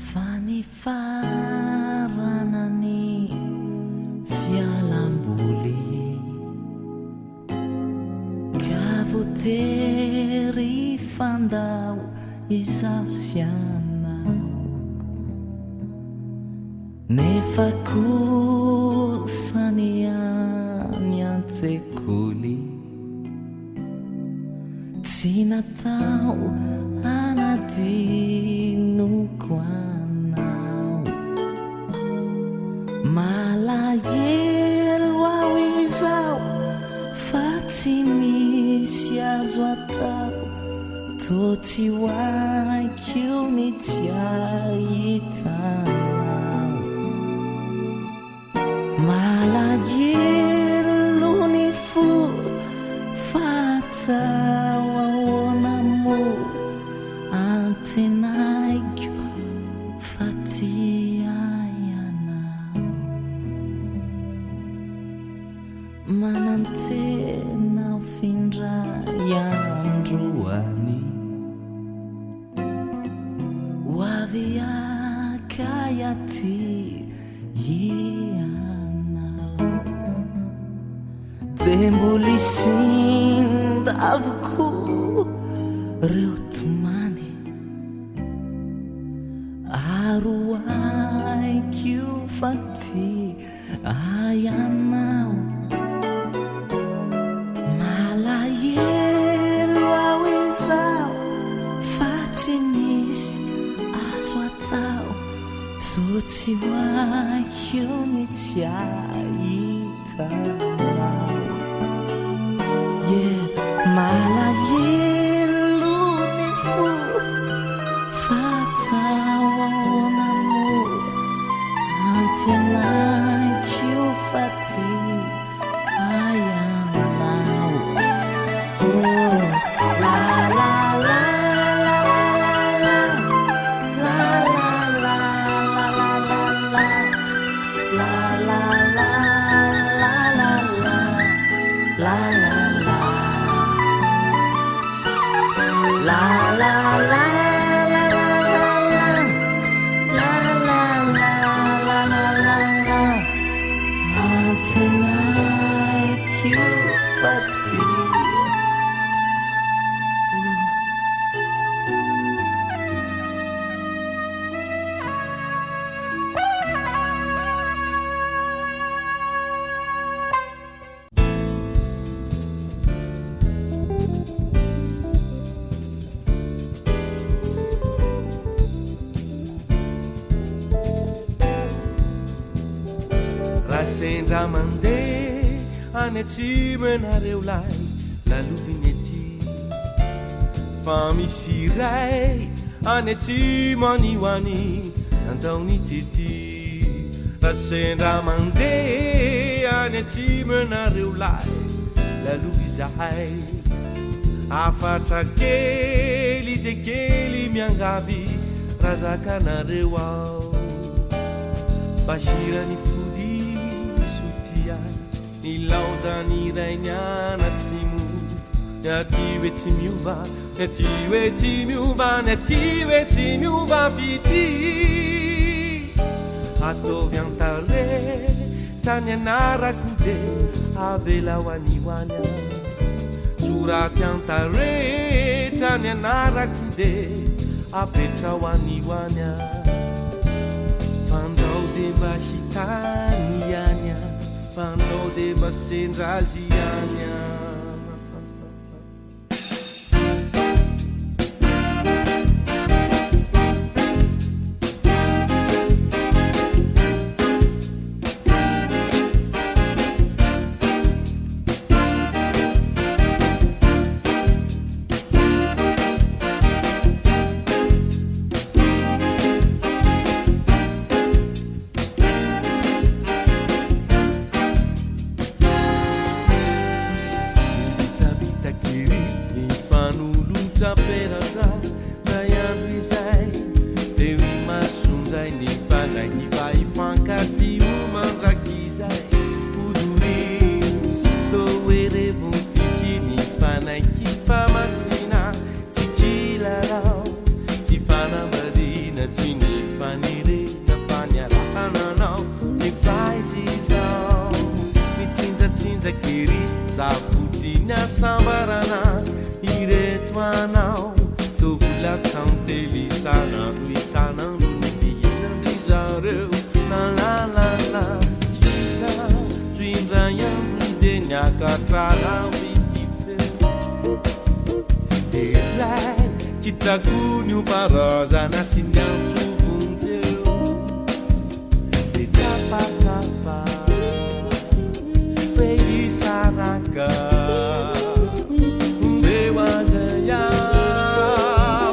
fanifaranany fialamboly ka votery fandao izavosiana nefa kosany any an-tsekoly tsy natao anadinoko anao malahelo ao izao fa tsy misy azo atao toa tsy hoaikio ny tsy ahitanao malahelo ny fo fatao ahoana mo antenaiko fa ty aianao manantenao findray androany hoavy akay aty ianao de mbola isindavoko reo tomany aroaikio fa ty aianao malahelo ao izao fa tsy misy azo atao toa tsy hoaikio ny tsy ahitanao malahelo ny fo fatao ahoana mo antenaikio fa ty aianao la la la la la la la sendra mandeha any atsimo ianareo lahy laloviny ety fa misy iray any atsimo anio any nandaony tety fa sendra mandeha any atsimo ianareo lahy lalovy izahay afatra kely de kely miangavy razakanareo ao bahirany nilaozany iray nianatsimo nyaty hoe tsy miova nyaty hoe tsy miova nyaty hoe tsy miova vity ataovy antare trany anarako de avela ho anioanya soraty antare trany anarako de apetra ho anioanya fandao de mba hitany ianya fandao de mba sendra azy ianya zavotiny asambarana ireto anao tovola tantelisana ro itsanandro ny fihinandry zareo lalalala tila tsoindray andro de niakatrana mity feo delay kitako ny omparazana sy ny antsovonjeo de tapatapa Baby Saraka Bewazaya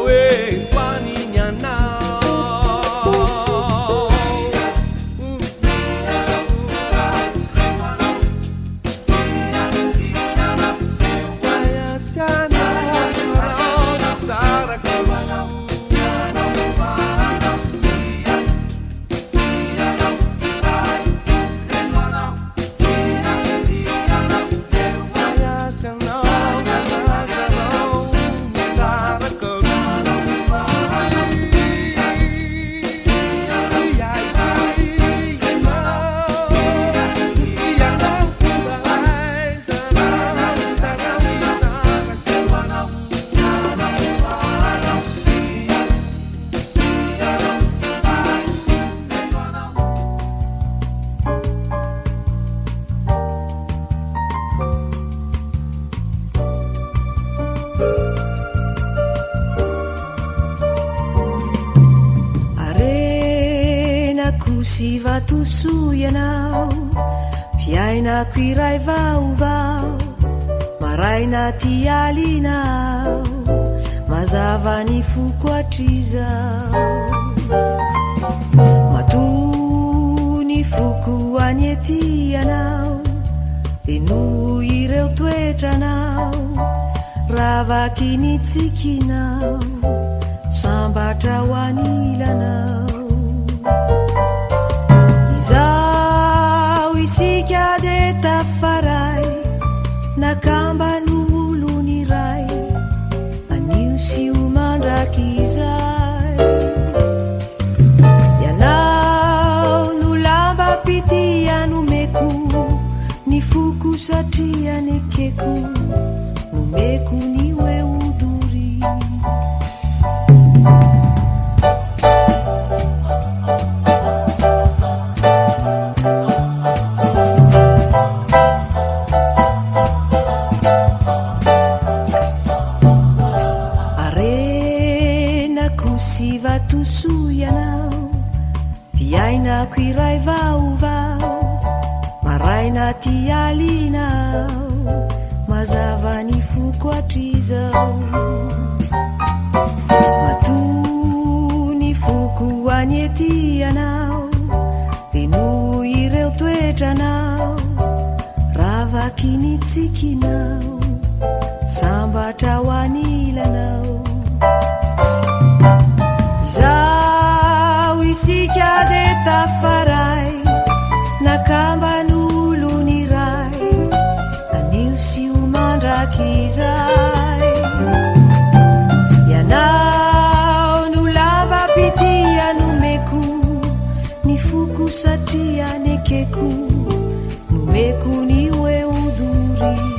We Kwaninyana Saya Sana Saraka Sy vatosoa ianao fiainako iray vaovao maraina ty alinao mazava ny foko atrizao matony foko anyety ianao de no ireo toetranao ravaky ny tsikinao sambatra ho anilanao Isika de tafaray nakamba n'olony ray anio sy ho mandrakizay ianao no lamba pitia nomeko ny foko satria nekeko nomeko ny hoe odory vatosoa ianao fiainako iray vaovao maraina ty alinao mazava ny foko atrizao matony foko anyety ianao de no ireo toetranao ravaky ny tsikinao sambatra ho anilanao Isika de tafaray nakamba n'olony ray anio sy ho mandrakizay ianao no lava pitia nomeko ny foko satria nekeko nomeko ny hoe odory